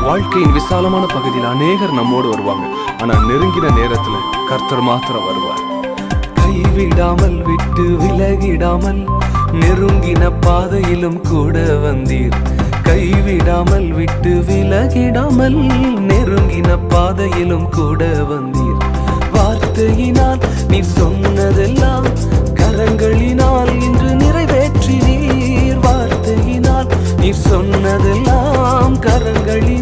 வாழ்க்கையின் விசாலமான பகுதியில் அநேகர் நம்மோடு வருவாங்க. ஆனா நெருங்கின நேரத்துல கர்த்தர் மாத்திரம் வருவார். கைவிடாமல் விட்டு விலகிடாமல் நெருங்கின பாதையிலும் கூட வந்தீர். கைவிடாமல் விட்டு விலகிடாமல் நெருங்கின பாதையிலும் கூட வந்தீர். வார்த்தையினால் நீ சொன்னதெல்லாம் கரங்களினால் இன்று நிறைவேற்றினீர். வார்த்தையினால் நீ சொன்னதெல்லாம் கரங்களில்